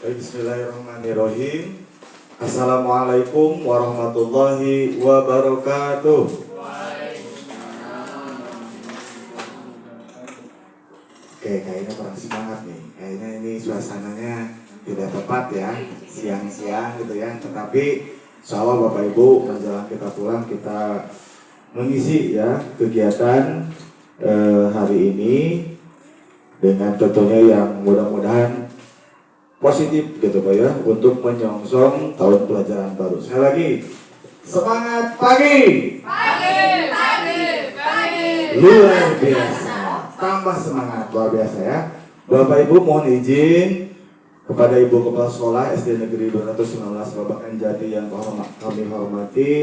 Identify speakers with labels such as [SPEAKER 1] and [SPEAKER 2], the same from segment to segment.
[SPEAKER 1] Bismillahirrahmanirrahim. Assalamualaikum warahmatullahi wabarakatuh. Oke, kayaknya kurang semangat nih. Kayaknya ini suasananya tidak tepat ya, siang-siang gitu ya. Tetapi insya Allah Bapak Ibu menjelang kita pulang kita mengisi ya kegiatan hari ini dengan tentunya yang mudah-mudahan positif gitu Pak ya, untuk menyongsong tahun pelajaran baru. Sekali lagi, semangat pagi. Luar biasa, tambah semangat luar biasa ya. Bapak Ibu mohon izin kepada Ibu Kepala Sekolah SD Negeri 219 Babakan Jati yang kami hormati,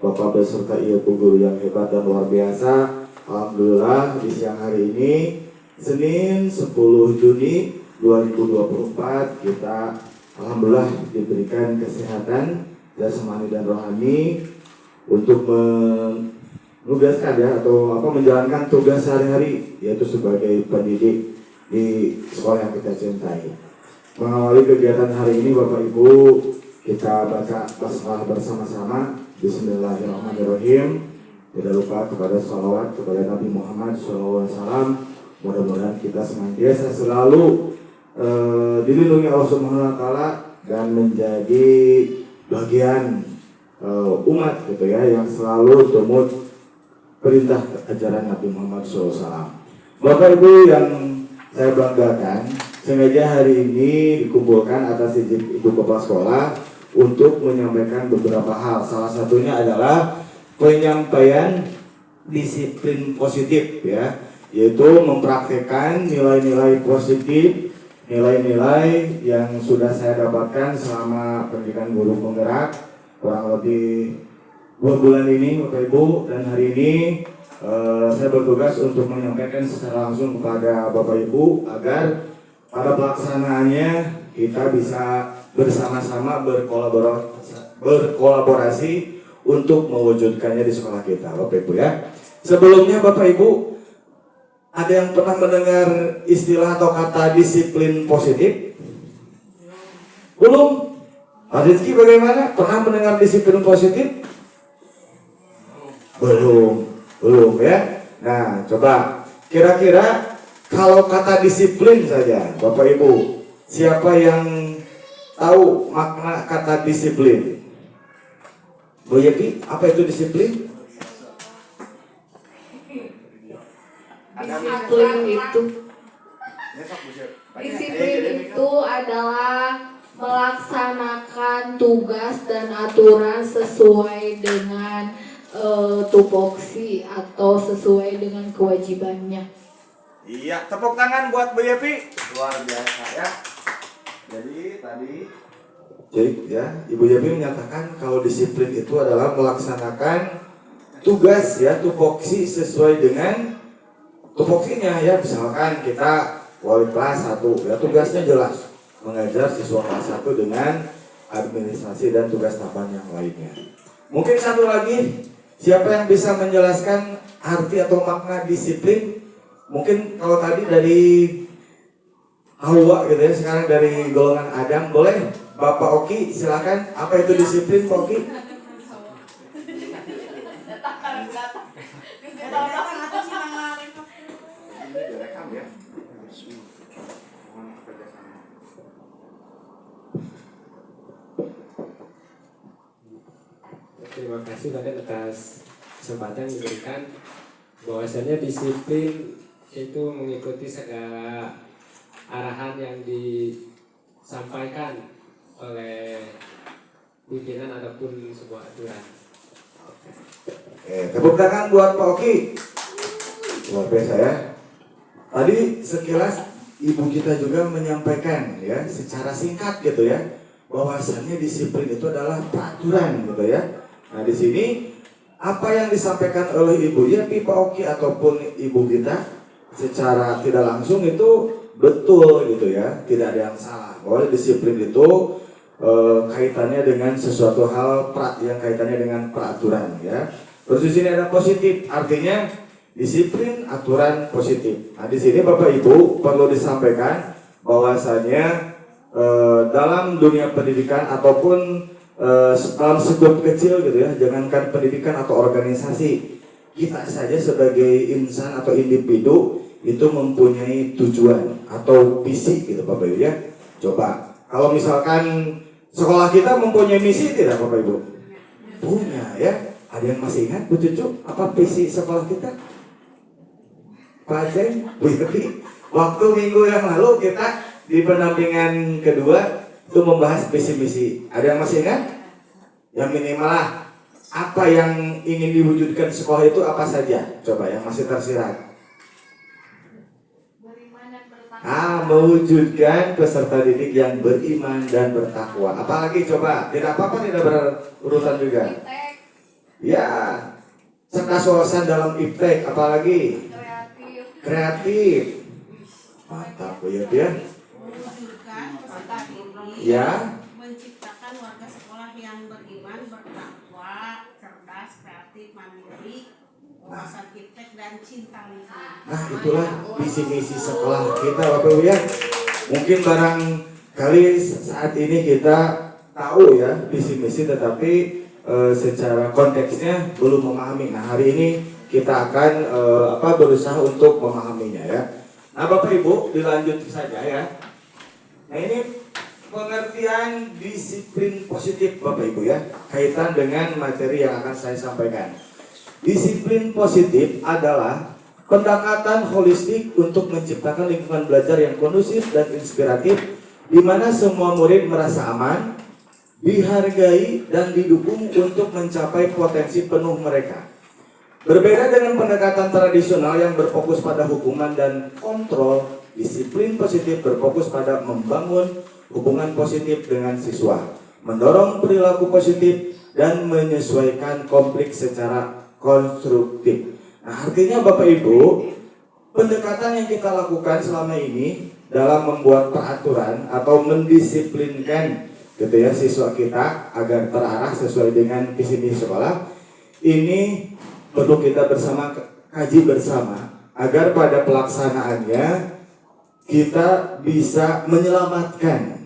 [SPEAKER 1] Bapak beserta Ibu guru yang hebat dan luar biasa. Alhamdulillah di siang hari ini Senin 10 Juni 2024 kita alhamdulillah diberikan kesehatan jasmani dan rohani untuk menugaskan ya atau menjalankan tugas sehari-hari, yaitu sebagai pendidik di sekolah yang kita cintai. Mengawali kegiatan hari ini Bapak Ibu, kita baca basmalah bersama-sama. Bismillahirrahmanirrahim. Tidak lupa kepada salawat kepada Nabi Muhammad SAW. Mudah-mudahan kita senantiasa selalu dilindungi Allah Subhanahu wa taala dan menjadi bagian umat gitu ya yang selalu tumut perintah ajaran Nabi Muhammad SAW. Bapak Ibu yang saya banggakan, sengaja hari ini dikumpulkan atas izin Ibu Kepala Sekolah untuk menyampaikan beberapa hal. Salah satunya adalah penyampaian disiplin positif ya, yaitu mempraktikkan nilai-nilai positif, nilai-nilai yang sudah saya dapatkan selama pendidikan guru penggerak kurang lebih 2 bulan ini Bapak Ibu. Dan hari ini saya bertugas untuk menyampaikan secara langsung kepada Bapak Ibu agar pada pelaksanaannya kita bisa bersama-sama berkolaborasi untuk mewujudkannya di sekolah kita Bapak Ibu ya. Sebelumnya Bapak Ibu, ada yang pernah mendengar istilah atau kata disiplin positif? Belum? Pak Rizky bagaimana? Pernah mendengar disiplin positif? Belum ya. Nah, coba kira-kira kalau kata disiplin saja, Bapak Ibu, siapa yang tahu makna kata disiplin? Bu Yepi, apa itu disiplin?
[SPEAKER 2] Disiplin itu adalah melaksanakan tugas dan aturan sesuai dengan tupoksi atau sesuai dengan kewajibannya.
[SPEAKER 1] Iya, tepuk tangan buat Bu Yepi. Luar biasa ya. Jadi tadi ya, Ibu Yepi menyatakan kalau disiplin itu adalah melaksanakan tugas ya, tupoksi sesuai dengan tupoksinya ya. Misalkan kita wali kelas 1 ya, tugasnya jelas mengajar siswa kelas 1 dengan administrasi dan tugas tambahan yang lainnya. Mungkin satu lagi, siapa yang bisa menjelaskan arti atau makna disiplin? Mungkin kalau tadi dari Hawa gitu ya, sekarang dari golongan Adam, boleh Bapak Oki silakan, apa itu disiplin Pak Oki?
[SPEAKER 3] Terima kasih Raden atas kesempatan yang diberikan. Bahwasanya disiplin itu mengikuti segala arahan yang disampaikan oleh pimpinan ataupun sebuah aturan.
[SPEAKER 1] Tepuk tangan buat Pak Oki. Luar biasa ya. Tadi sekilas Ibu kita juga menyampaikan ya secara singkat gitu ya, bahwasannya disiplin itu adalah peraturan gitu ya. Nah di sini apa yang disampaikan oleh Ibu Yepi, Pak Oki ataupun Ibu kita secara tidak langsung itu betul gitu ya, tidak ada yang salah. Bahwa disiplin itu kaitannya dengan sesuatu hal yang kaitannya dengan peraturan ya. Terus di sini ada positif, artinya disiplin aturan positif. Nah di sini Bapak Ibu perlu disampaikan bahwasanya dalam dunia pendidikan ataupun dalam sebuah kecil gitu ya, jangankan pendidikan atau organisasi, kita saja sebagai insan atau individu itu mempunyai tujuan atau visi gitu Bapak Ibu ya. Coba kalau misalkan sekolah kita mempunyai misi tidak Bapak Ibu? Punya ya. Ada yang masih ingat Bu Cucu apa visi sekolah kita? Pak Aceh, Bu Yati, waktu minggu yang lalu kita di pendampingan kedua itu membahas visi misi. Ada yang masih ingat? Yang minimal lah. Apa yang ingin diwujudkan sekolah itu apa saja? Coba yang masih tersirat. Mewujudkan peserta didik yang beriman dan bertakwa. Apalagi coba, tidak apa-apa tidak berurutan juga. Ya, cerdas wawasan dalam iptek, apalagi kreatif. Mantap ya dia.
[SPEAKER 4] Mewujudkan peserta didik.
[SPEAKER 1] Ya.
[SPEAKER 4] Menciptakan warga sekolah yang beriman, bertakwa, cerdas, kreatif, mandiri, wawasan iptek dan cinta lingkungan.
[SPEAKER 1] Nah itulah visi misi sekolah kita Bapak Ibu ya. Mungkin barangkali saat ini kita tahu ya visi misi, tetapi secara konteksnya belum memahami. Nah hari ini kita akan berusaha untuk memahaminya ya. Nah Bapak Ibu dilanjut saja ya. Nah ini pengertian disiplin positif Bapak Ibu ya, kaitan dengan materi yang akan saya sampaikan. Disiplin positif adalah pendekatan holistik untuk menciptakan lingkungan belajar yang kondusif dan inspiratif, di mana semua murid merasa aman, dihargai, dan didukung untuk mencapai potensi penuh mereka. Berbeda dengan pendekatan tradisional yang berfokus pada hukuman dan kontrol, disiplin positif berfokus pada membangun hubungan positif dengan siswa, mendorong perilaku positif, dan menyesuaikan konflik secara konstruktif. Nah, artinya Bapak Ibu, pendekatan yang kita lakukan selama ini dalam membuat peraturan atau mendisiplinkan gitu ya siswa kita agar terarah sesuai dengan visi misi sekolah, ini perlu kita bersama kaji bersama agar pada pelaksanaannya kita bisa menyelamatkan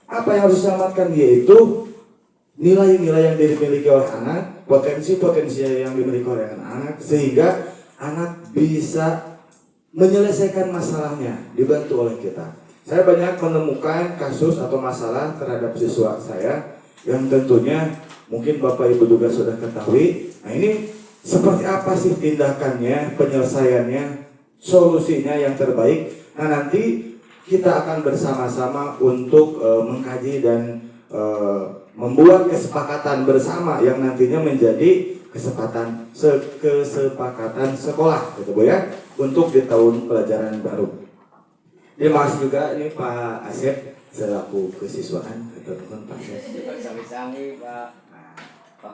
[SPEAKER 1] apa yang harus diselamatkan, yaitu nilai-nilai yang dimiliki oleh anak, potensi-potensi yang dimiliki oleh anak, sehingga anak bisa menyelesaikan masalahnya dibantu oleh kita. Saya banyak menemukan kasus atau masalah terhadap siswa saya yang tentunya mungkin Bapak Ibu juga sudah ketahui. Nah ini seperti apa sih tindakannya, penyelesaiannya, solusinya yang terbaik. Nah nanti kita akan bersama-sama untuk mengkaji dan membuat kesepakatan bersama yang nantinya menjadi kesepakatan sekolah gitu Bu ya, untuk di tahun pelajaran baru. Terima kasih juga ini Pak Asep selaku kesiswaan, teman-teman Pak Asep.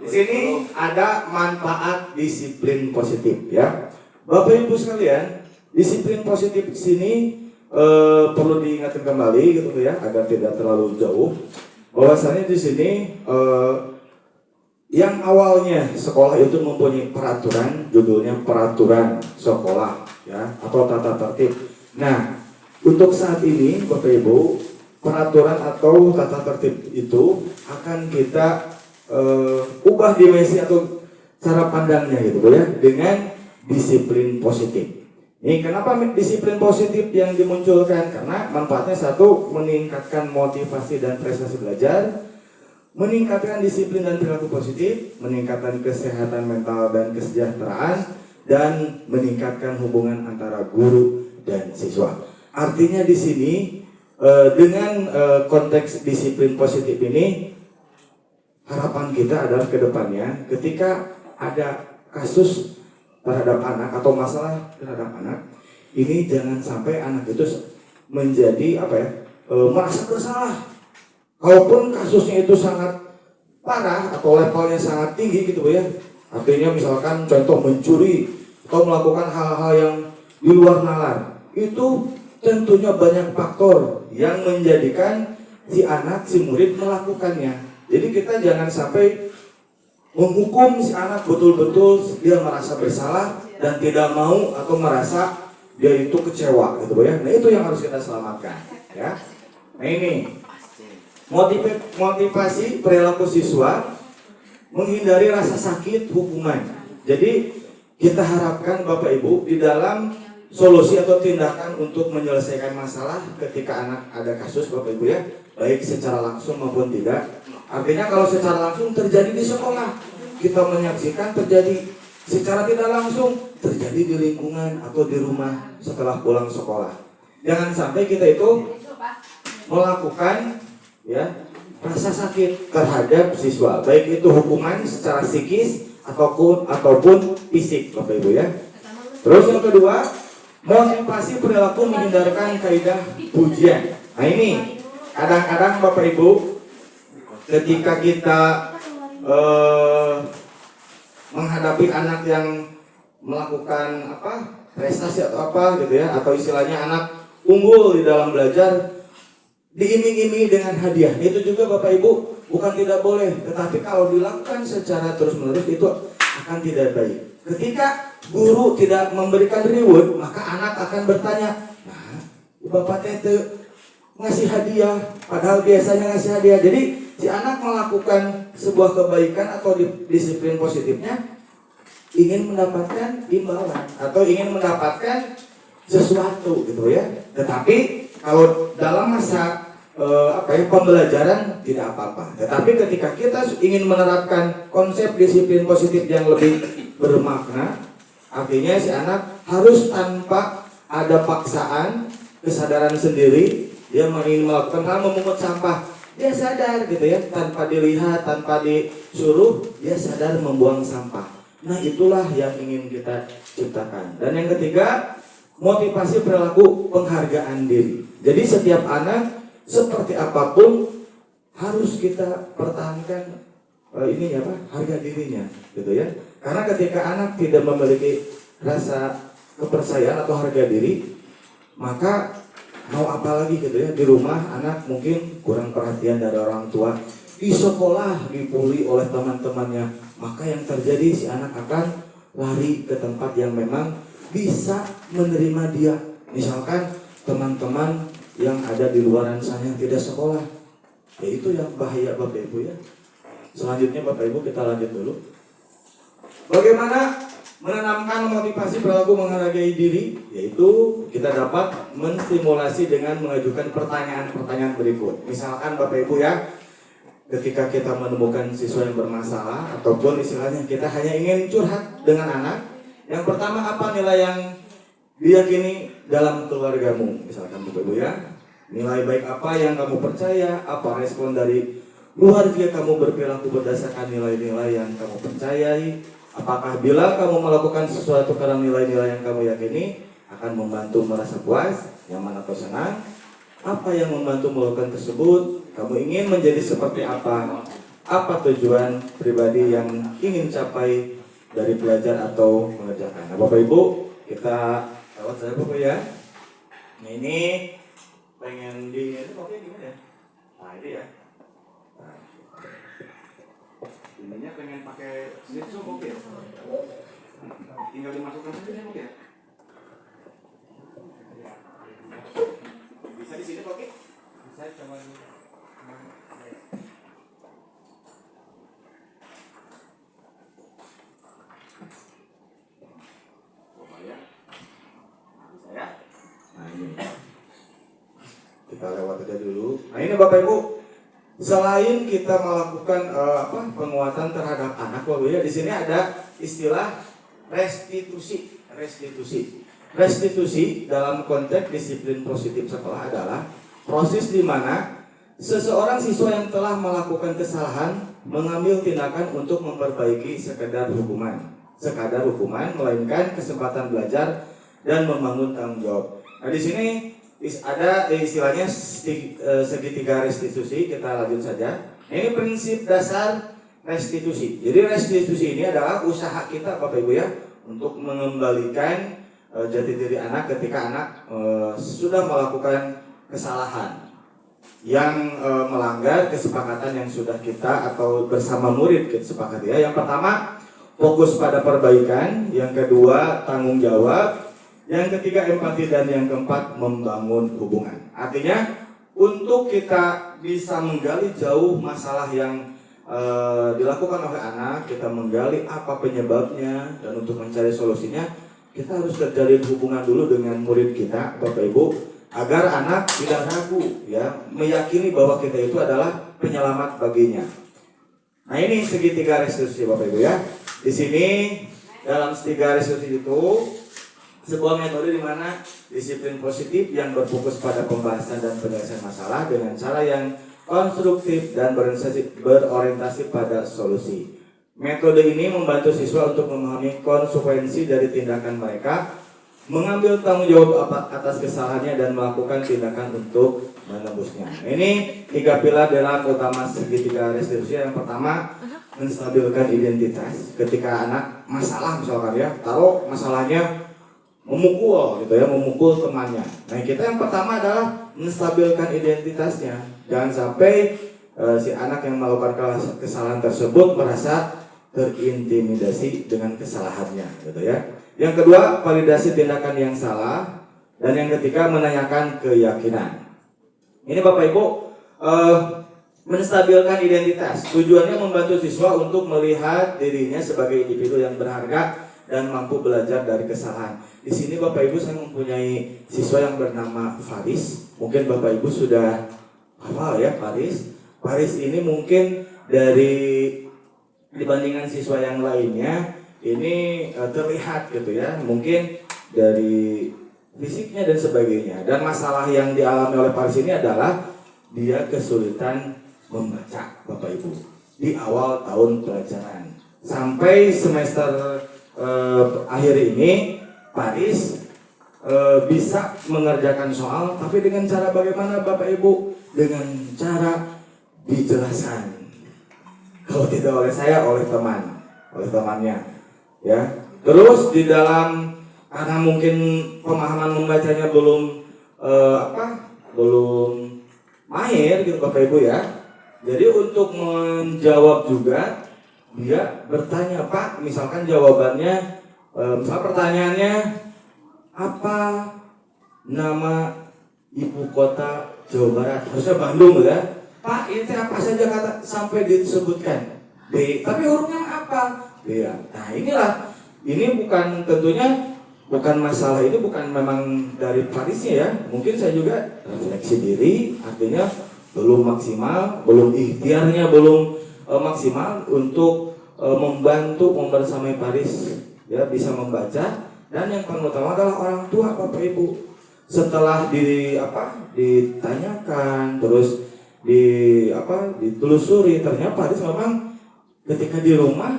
[SPEAKER 1] Di sini ada manfaat disiplin positif ya. Bapak Ibu sekalian, disiplin positif di sini perlu diingatkan kembali gitu ya agar tidak terlalu jauh. Bahwasanya di sini yang awalnya sekolah itu mempunyai peraturan, judulnya peraturan sekolah ya atau tata tertib. Nah, untuk saat ini Bapak Ibu, peraturan atau tata tertib itu akan kita ubah dimensi atau cara pandangnya gitu ya dengan disiplin positif. Ini kenapa disiplin positif yang dimunculkan? Karena manfaatnya satu, meningkatkan motivasi dan prestasi belajar, meningkatkan disiplin dan perilaku positif, meningkatkan kesehatan mental dan kesejahteraan, dan meningkatkan hubungan antara guru dan siswa. Artinya di sini dengan konteks disiplin positif ini, harapan kita adalah ke depannya ketika ada kasus terhadap anak atau masalah terhadap anak, ini jangan sampai anak itu menjadi merasa bersalah. Kalaupun kasusnya itu sangat parah atau levelnya sangat tinggi gitu ya. Artinya misalkan contoh mencuri atau melakukan hal-hal yang di luar nalar, itu tentunya banyak faktor yang menjadikan si anak, si murid melakukannya. Jadi kita jangan sampai menghukum si anak betul-betul dia merasa bersalah dan tidak mau atau merasa dia itu kecewa gitu ya. Nah itu yang harus kita selamatkan ya. Nah ini motivasi perilaku siswa menghindari rasa sakit hukuman. Jadi kita harapkan Bapak Ibu di dalam solusi atau tindakan untuk menyelesaikan masalah ketika anak ada kasus Bapak Ibu ya, baik secara langsung maupun tidak. Artinya kalau secara langsung terjadi di sekolah, kita menyaksikan terjadi secara tidak langsung terjadi di lingkungan atau di rumah setelah pulang sekolah. Jangan sampai kita itu melakukan ya rasa sakit terhadap siswa, baik itu hukuman secara psikis ataupun fisik Bapak Ibu ya. Terus yang kedua, motivasi perilaku menghindarkan kaidah pujian. Nah ini kadang-kadang Bapak Ibu ketika kita menghadapi anak yang melakukan prestasi atau apa gitu ya, atau istilahnya anak unggul di dalam belajar, diiming-imingi dengan hadiah, itu juga Bapak Ibu bukan tidak boleh, tetapi kalau dilakukan secara terus-menerus itu akan tidak baik. Ketika guru tidak memberikan reward, maka anak akan bertanya, nah Bapak Tete ngasih hadiah, padahal biasanya ngasih hadiah. Jadi si anak melakukan sebuah kebaikan atau disiplin positifnya ingin mendapatkan imbalan atau ingin mendapatkan sesuatu gitu ya. Tetapi kalau dalam masa pembelajaran tidak apa-apa. Tetapi ketika kita ingin menerapkan konsep disiplin positif yang lebih bermakna, artinya si anak harus tanpa ada paksaan, kesadaran sendiri, dia ingin melakukan hal memungut sampah, dia sadar gitu ya, tanpa dilihat, tanpa disuruh, dia sadar membuang sampah. Nah itulah yang ingin kita ciptakan. Dan yang ketiga, motivasi perilaku penghargaan diri. Jadi setiap anak seperti apapun harus kita pertahankan harga dirinya, gitu ya. Karena ketika anak tidak memiliki rasa kepercayaan atau harga diri, maka mau apa lagi gitu ya, di rumah anak mungkin kurang perhatian dari orang tua, di sekolah dibully oleh teman-temannya, maka yang terjadi si anak akan lari ke tempat yang memang bisa menerima dia. Misalkan teman-teman yang ada di luaran sana yang tidak sekolah, ya itu yang bahaya Bapak Ibu ya. Selanjutnya Bapak Ibu kita lanjut dulu. Bagaimana menanamkan motivasi perilaku menghargai diri? Yaitu kita dapat menstimulasi dengan mengajukan pertanyaan-pertanyaan berikut. Misalkan Bapak Ibu ya, ketika kita menemukan siswa yang bermasalah ataupun istilahnya kita hanya ingin curhat dengan anak, yang pertama apa nilai yang diyakini dalam keluargamu? Misalkan Bapak Ibu ya, nilai baik apa yang kamu percaya, apa respon dari keluarga kamu berperilaku berdasarkan nilai-nilai yang kamu percayai. Apakah bila kamu melakukan sesuatu karena nilai-nilai yang kamu yakini akan membantu merasa puas, nyaman atau senang? Apa yang membantu melakukan tersebut? Kamu ingin menjadi seperti apa? Apa tujuan pribadi yang ingin capai dari belajar atau mengerjakan? Nah Bapak Ibu, kita lewat saya Bapak ya. Nah ini pengen ini oke gimana ya? Nah ini ya. Nah, ininya pengen pakai slideshow oke ya? Tinggal dimasukkan saja oke ya? Bisa di sini oke? Bisa coba dulu. Coba ya. Nah, bisa ya? Nah ini. Kita lewat aja dulu. Nah ini Bapak Ibu, selain kita melakukan penguatan terhadap anak, Bapak Ibu ya, di sini ada istilah restitusi. Restitusi dalam konteks disiplin positif sekolah adalah proses di mana seseorang siswa yang telah melakukan kesalahan mengambil tindakan untuk memperbaiki sekadar hukuman, melainkan kesempatan belajar dan membangun tanggung jawab. Nah di sini ada istilahnya segitiga restitusi. Kita lanjut saja. Ini prinsip dasar restitusi. Jadi restitusi ini adalah usaha kita Bapak Ibu ya untuk mengembalikan jati diri anak ketika anak sudah melakukan kesalahan yang melanggar kesepakatan yang sudah kita atau bersama murid kita sepakati ya. Yang pertama fokus pada perbaikan, yang kedua tanggung jawab, yang ketiga empati, dan yang keempat membangun hubungan. Artinya untuk kita bisa menggali jauh masalah yang dilakukan oleh anak, kita menggali apa penyebabnya, dan untuk mencari solusinya, kita harus terjalin hubungan dulu dengan murid kita, Bapak Ibu, agar anak tidak ragu, ya, meyakini bahwa kita itu adalah penyelamat baginya. Nah, ini segitiga restitusi, Bapak Ibu, ya. Di sini dalam segitiga restitusi itu sebuah metode di mana disiplin positif yang berfokus pada pembahasan dan penyelesaian masalah dengan cara yang konstruktif dan berorientasi pada solusi. Metode ini membantu siswa untuk memahami konsekuensi dari tindakan mereka, mengambil tanggung jawab atas kesalahannya, dan melakukan tindakan untuk menembusnya. Ini 3 pilar dalam utama segitiga restitusi. Yang pertama, menstabilkan identitas. Ketika anak masalah misalkan, ya, taruh masalahnya memukul gitu ya, memukul temannya. Nah, kita yang pertama adalah menstabilkan identitasnya. Jangan sampai si anak yang melakukan kesalahan tersebut merasa terintimidasi dengan kesalahannya, gitu ya. Yang kedua, validasi tindakan yang salah, dan yang ketiga, menanyakan keyakinan. Ini Bapak Ibu, menstabilkan identitas. Tujuannya membantu siswa untuk melihat dirinya sebagai individu yang berharga dan mampu belajar dari kesalahan. Di sini Bapak Ibu, saya mempunyai siswa yang bernama Faris. Mungkin Bapak Ibu sudah hafal ya Faris. Faris ini mungkin dibandingkan siswa yang lainnya ini terlihat gitu ya, mungkin dari fisiknya dan sebagainya. Dan masalah yang dialami oleh Faris ini adalah dia kesulitan membaca, Bapak Ibu, di awal tahun pelajaran. Sampai semester akhir ini Faris bisa mengerjakan soal, tapi dengan cara bagaimana Bapak Ibu? Dengan cara dijelaskan. Kalau tidak oleh saya, oleh temannya, ya. Terus di dalam, karena mungkin pemahaman membacanya belum belum mahir gitu Bapak Ibu ya. Jadi untuk menjawab juga dia bertanya, Pak, misalkan jawabannya, misal pertanyaannya, apa nama ibu kota Jawa Barat? Harusnya Bandung ya. Pak, ini apa saja kata sampai disebutkan? B, tapi hurufnya apa? B. Nah, ini bukan, tentunya bukan masalah, ini bukan memang dari Farisnya ya. Mungkin saya juga refleksi diri, artinya belum maksimal, belum ikhtiarnya belum maksimal untuk membantu membersamai Faris ya bisa membaca. Dan yang paling utama adalah orang tua Bapak Ibu. Setelah ditanyakan, terus ditelusuri, ternyata Faris memang ketika di rumah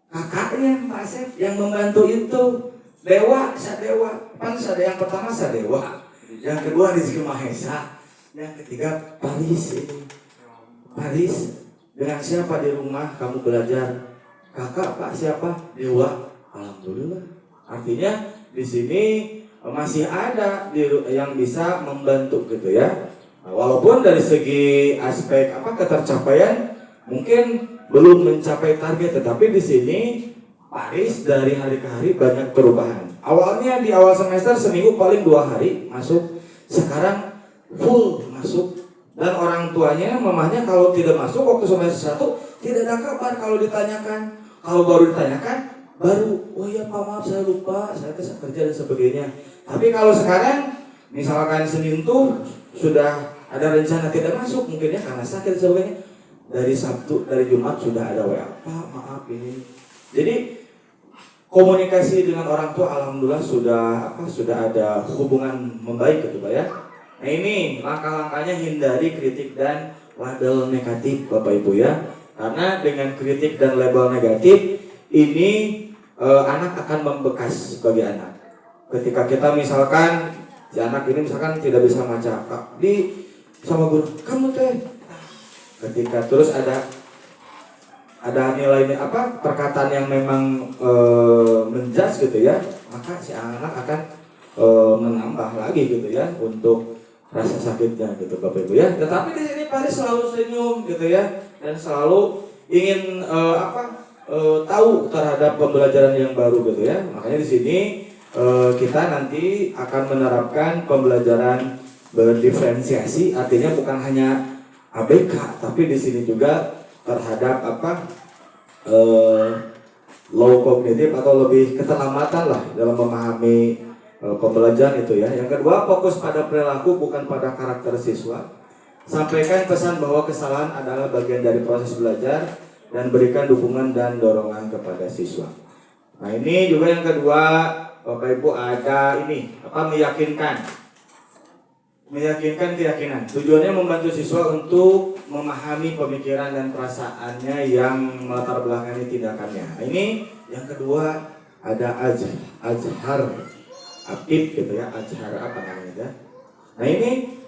[SPEAKER 1] kakaknya Pak Asep yang membantu itu Sadewa, yang pertama Sadewa, yang kedua Rizky Mahesa, yang ketiga Faris ini. Faris, dengan siapa di rumah kamu belajar? Kakak Pak siapa? Dewa. Alhamdulillah. Artinya di sini masih ada yang bisa membantu gitu ya. Nah, walaupun dari segi aspek ketercapaian mungkin belum mencapai target, tetapi di sini Faris dari hari ke hari banyak perubahan. Awalnya di awal semester seminggu paling 2 hari masuk, sekarang full masuk. Dan orang tuanya, mamanya kalau tidak masuk waktu semester 1 tidak ada kabar kalau ditanyakan. Kalau baru ditanyakan, baru, oh ya Pak maaf saya lupa, saya kerja dan sebagainya. Tapi kalau sekarang, misalkan Senin tuh sudah ada rencana tidak masuk, mungkin ya karena sakit dan sebagainya. Dari Sabtu, dari Jumat sudah ada WA, Pak maaf ini. Jadi komunikasi dengan orang tua alhamdulillah sudah ada hubungan membaik gitu Pak ya. Nah ini langkah-langkahnya, hindari kritik dan label negatif Bapak Ibu ya. Karena dengan kritik dan label negatif ini anak akan membekas bagi anak. Ketika kita misalkan si anak ini misalkan tidak bisa baca, sama guru, kamu teh. Ketika terus ada nilai perkataan yang memang menjudge gitu ya, maka si anak akan menambah lagi gitu ya untuk rasa sakitnya gitu Bapak Ibu ya. Tetapi di sini Faris selalu senyum gitu ya, dan selalu ingin tahu terhadap pembelajaran yang baru gitu ya. Makanya di sini kita nanti akan menerapkan pembelajaran berdiferensiasi, artinya bukan hanya ABK, tapi di sini juga terhadap low kognitif atau lebih keterlambatan lah dalam memahami pembelajaran itu ya. Yang kedua, fokus pada perilaku bukan pada karakter siswa. Sampaikan pesan bahwa kesalahan adalah bagian dari proses belajar dan berikan dukungan dan dorongan kepada siswa. Nah ini juga yang kedua, Bapak Ibu, ada ini meyakinkan keyakinan. Tujuannya membantu siswa untuk memahami pemikiran dan perasaannya yang melatar belakangi tindakannya. Nah, ini yang kedua ada azhar aktif gitu ya, azhar apa namanya ya. Nah ini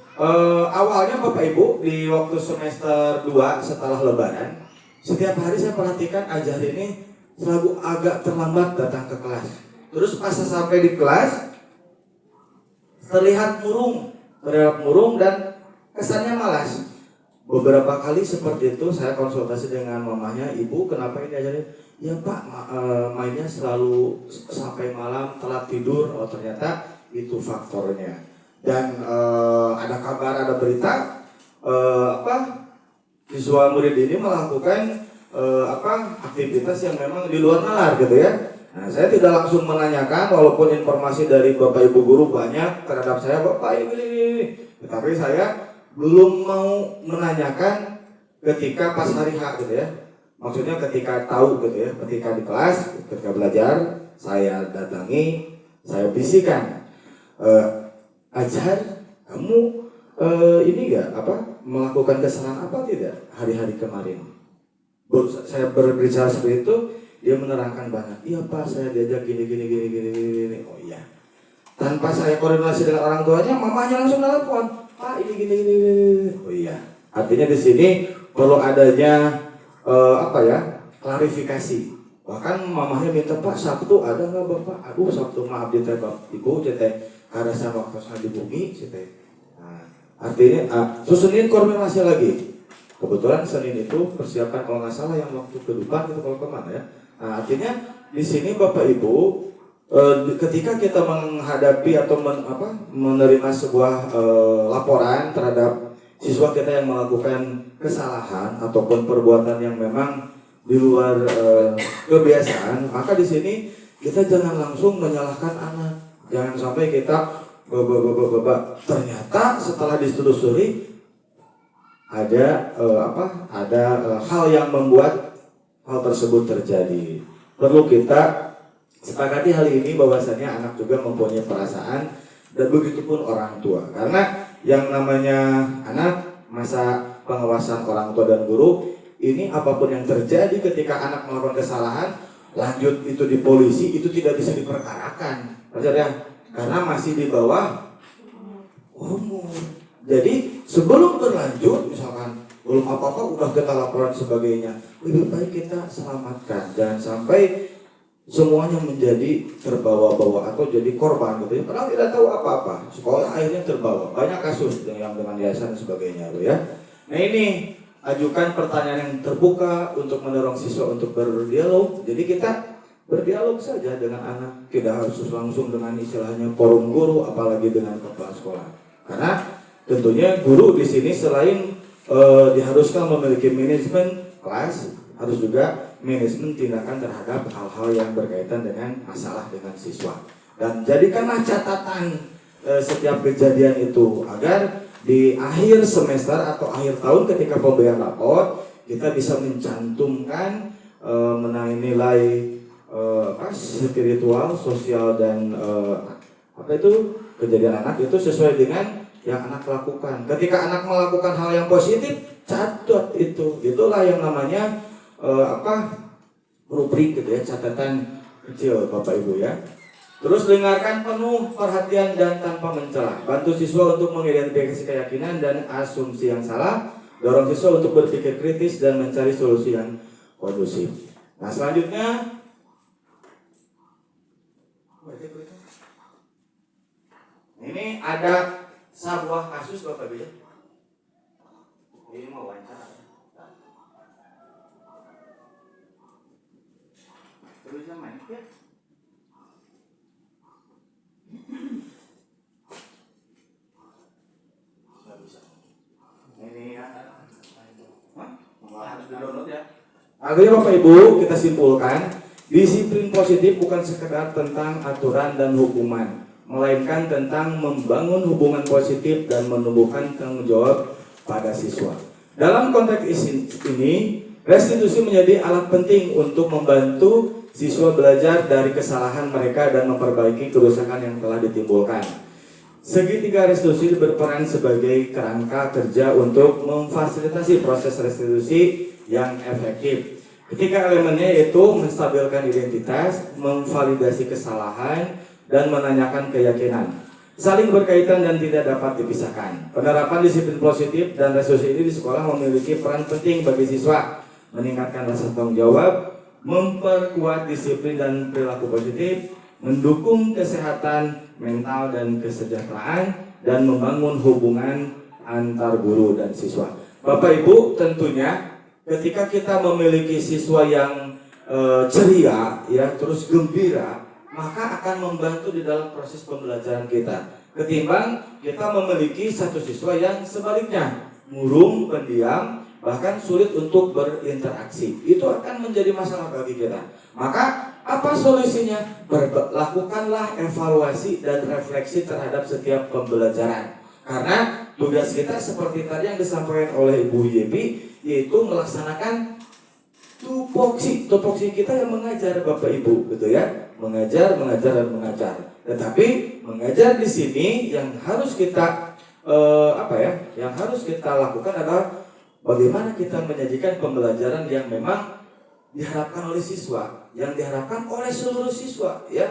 [SPEAKER 1] awalnya Bapak Ibu di waktu semester 2 setelah lebaran, setiap hari saya perhatikan azhar ini selalu agak terlambat datang ke kelas. Terus pas sampai di kelas terlihat murung dan kesannya malas. Beberapa kali seperti itu saya konsultasi dengan mamanya, ibu kenapa ini ajarin? Ya Pak, mainnya selalu sampai malam, telat tidur. Oh ternyata itu faktornya. Dan ada kabar, ada berita siswa murid ini melakukan aktivitas yang memang di luar nalar gitu ya. Nah, saya tidak langsung menanyakan, walaupun informasi dari Bapak Ibu guru banyak terhadap saya, Bapak ini. Tetapi saya belum mau menanyakan ketika pas hari H gitu ya. Maksudnya ketika tahu gitu ya, ketika di kelas, ketika belajar, saya datangi, saya bisikan, Azhar, kamu ini enggak melakukan kesalahan apa tidak hari-hari kemarin? Saya berbicara seperti itu, dia menerangkan banget. Iya Pak, saya diajak gini. Oh iya. Tanpa saya koordinasi dengan orang tuanya, mamanya langsung telepon. Pak, ini gini. Oh iya. Artinya di sini perlu adanya klarifikasi. Bahkan mamanya minta, Pak, Sabtu ada nggak Bapak? Aduh, Sabtu maaf diteh Bapak Ibu, ada sama waktu di bumi, Nah, artinya susunin koordinasi lagi. Kebetulan Senin itu persiapan kalau nggak salah yang waktu ke depan itu kalau kemana ya. Nah, artinya di sini Bapak Ibu ketika kita menghadapi atau menerima sebuah laporan terhadap siswa kita yang melakukan kesalahan ataupun perbuatan yang memang di luar kebiasaan, maka di sini kita jangan langsung menyalahkan anak. Jangan sampai kita ternyata setelah ditelusuri ada hal yang membuat hal tersebut terjadi. Perlu kita sepakati hal ini bahwasanya anak juga mempunyai perasaan dan begitupun orang tua. Karena yang namanya anak, masa pengawasan orang tua dan guru, ini apapun yang terjadi ketika anak melakukan kesalahan, lanjut itu di polisi, itu tidak bisa diperkarakan. Karena masih di bawah umur. Jadi sebelum berlanjut, misalkan belum apa-apa udah kita laporan sebagainya, lebih baik kita selamatkan, jangan sampai semuanya menjadi terbawa-bawa atau jadi korban gitu ya. Padahal tidak tahu apa-apa, sekolah akhirnya terbawa. Banyak kasus yang dengan yayasan dan sebagainya ya. Nah ini ajukan pertanyaan yang terbuka untuk mendorong siswa untuk berdialog. Jadi kita berdialog saja dengan anak, tidak harus langsung dengan istilahnya forum guru, apalagi dengan kepala sekolah. Karena tentunya guru di sini selain diharuskan memiliki manajemen kelas, harus juga manajemen tindakan terhadap hal-hal yang berkaitan dengan masalah dengan siswa. Dan jadikanlah catatan setiap kejadian itu agar di akhir semester atau akhir tahun ketika pemberian rapor kita bisa mencantumkan nilai spiritual, sosial dan kejadian anak itu sesuai dengan yang anak lakukan. Ketika anak melakukan hal yang positif, catat itu. Itulah yang namanya rubrik gitu ya, catatan kecil Bapak Ibu ya. Terus dengarkan penuh perhatian dan tanpa mencela. Bantu siswa untuk mengidentifikasi keyakinan dan asumsi yang salah. Dorong siswa untuk berpikir kritis dan mencari solusi yang kondusif. Nah selanjutnya ini ada sebuah kasus Bapak Ibu ya. Ini mau wawancara. Terus main ya. Akhirnya Bapak Ibu, kita simpulkan, disiplin positif bukan sekedar tentang aturan dan hukuman, melainkan tentang membangun hubungan positif dan menumbuhkan tanggung jawab pada siswa. Dalam konteks ini, restitusi menjadi alat penting untuk membantu siswa belajar dari kesalahan mereka dan memperbaiki kerusakan yang telah ditimbulkan. Segitiga restitusi berperan sebagai kerangka kerja untuk memfasilitasi proses restitusi yang efektif. Ketiga elemennya yaitu menstabilkan identitas, memvalidasi kesalahan, dan menanyakan keyakinan. Saling berkaitan dan tidak dapat dipisahkan. Penerapan disiplin positif dan restitusi ini di sekolah memiliki peran penting bagi siswa, meningkatkan rasa tanggung jawab, memperkuat disiplin dan perilaku positif, mendukung kesehatan mental dan kesejahteraan, dan membangun hubungan antar guru dan siswa. Bapak Ibu, tentunya ketika kita memiliki siswa yang ceria, ya, terus gembira, maka akan membantu di dalam proses pembelajaran kita. Ketimbang kita memiliki satu siswa yang sebaliknya, murung, pendiam, bahkan sulit untuk berinteraksi. Itu akan menjadi masalah bagi kita. Maka apa solusinya? Lakukanlah evaluasi dan refleksi terhadap setiap pembelajaran. Karena tugas kita seperti tadi yang disampaikan oleh Ibu Yepi, yaitu melaksanakan tupoksi. Tupoksi kita yang mengajar Bapak Ibu, gitu ya. Mengajar dan mengajar. Tetapi mengajar di sini yang harus kita yang harus kita lakukan adalah bagaimana kita menyajikan pembelajaran yang memang diharapkan oleh siswa, yang diharapkan oleh seluruh siswa, ya.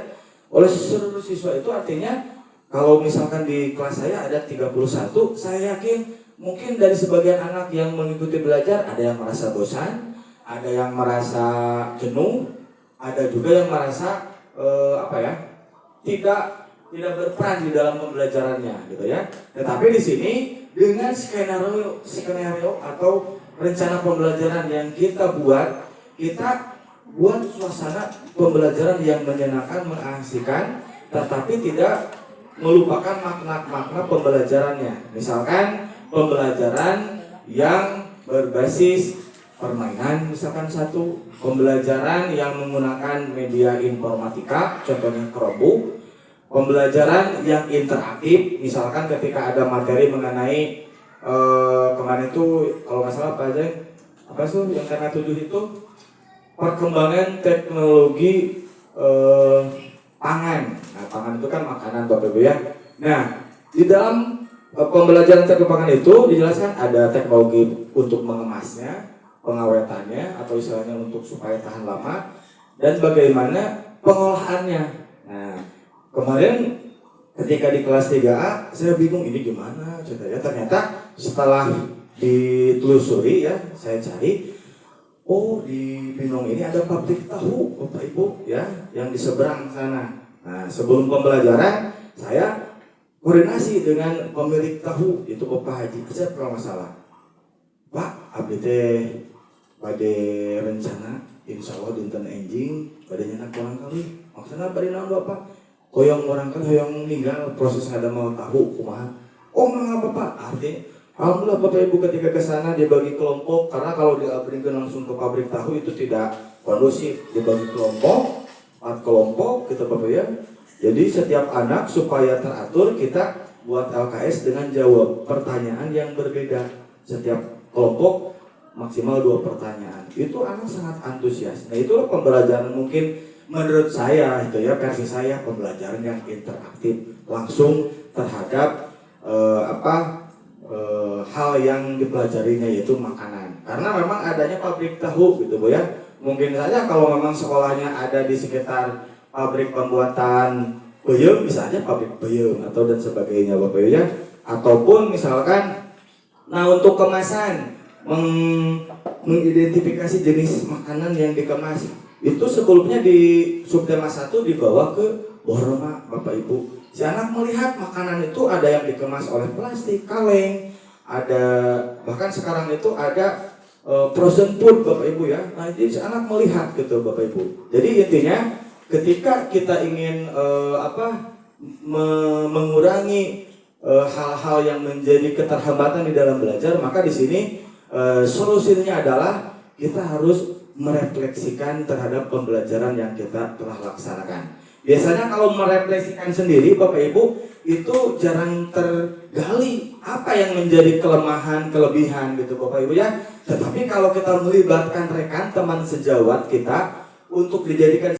[SPEAKER 1] Oleh seluruh siswa itu artinya kalau misalkan di kelas saya ada 31, saya yakin mungkin dari sebagian anak yang mengikuti belajar ada yang merasa bosan, ada yang merasa jenuh, ada juga yang merasa tidak berperan di dalam pembelajarannya, gitu ya. Tetapi di sini dengan skenario atau rencana pembelajaran yang kita buat suasana pembelajaran yang menyenangkan, mengasihkan, tetapi tidak melupakan makna pembelajarannya. Misalkan pembelajaran yang berbasis permainan, misalkan satu, pembelajaran yang menggunakan media informatika, contohnya Chromebook, pembelajaran yang interaktif, misalkan ketika ada materi mengenai kemarin itu kalau nggak salah apa sih yang karena 7 itu perkembangan teknologi pangan. Nah, pangan itu kan makanan Bapak Ibu ya. Nah, di dalam pembelajaran teknologi pangan itu dijelaskan ada teknologi untuk mengemasnya, pengawetannya atau istilahnya untuk supaya tahan lama, dan bagaimana pengolahannya. Nah, kemarin ketika di kelas 3A saya bingung ini gimana ceritanya. Ternyata setelah ditelusuri ya, saya cari, oh di Binong ini ada pabrik tahu Bapak Ibu ya, yang di seberang sana. Nah, sebelum pembelajaran saya koordinasi dengan pemilik tahu, itu Bapak Haji Asep kalau masalah. Pak, abdi teh pada rencana insya Allah dinten enjing pada nyenak orang kali. Maksudnya bari naon Bapak? Hoyong orang kali hoyong meninggal proses ada mau tahu kumaha. Oh enggak Bapak, artinya alhamdulillah Bapak Ibu ketika ke sana dibagi kelompok, karena kalau diabadikan langsung ke pabrik tahu itu tidak kondusif. Dibagi kelompok, 4 kelompok kita Bapak ya. Jadi setiap anak supaya teratur kita buat LKS dengan jawab pertanyaan yang berbeda. Setiap kelompok maksimal 2 pertanyaan. Itu anak sangat antusias. Nah, itulah pembelajaran mungkin menurut saya itu ya, versi saya, pembelajaran yang interaktif langsung terhadap hal yang dipelajarinya, yaitu makanan. Karena memang adanya pabrik tahu gitu Bu ya. Mungkin saja kalau memang sekolahnya ada di sekitar pabrik pembuatan peyem, bisa aja pabrik peyem atau dan sebagainya Bapak ya. Ataupun misalkan untuk kemasan, mengidentifikasi jenis makanan yang dikemas. Itu sebelumnya di subtema 1 dibawa ke Boroma Bapak Ibu. Si anak melihat makanan itu ada yang dikemas oleh plastik, kaleng, ada bahkan sekarang itu ada frozen food Bapak Ibu ya. Nah, jadi si anak melihat gitu Bapak Ibu. Jadi intinya ketika kita ingin mengurangi hal-hal yang menjadi keterhambatan di dalam belajar, maka di sini solusinya adalah kita harus merefleksikan terhadap pembelajaran yang kita telah laksanakan. Biasanya kalau merefleksikan sendiri Bapak Ibu itu jarang tergali apa yang menjadi kelemahan, kelebihan gitu Bapak Ibu ya. Tetapi kalau kita melibatkan rekan teman sejawat kita untuk dijadikan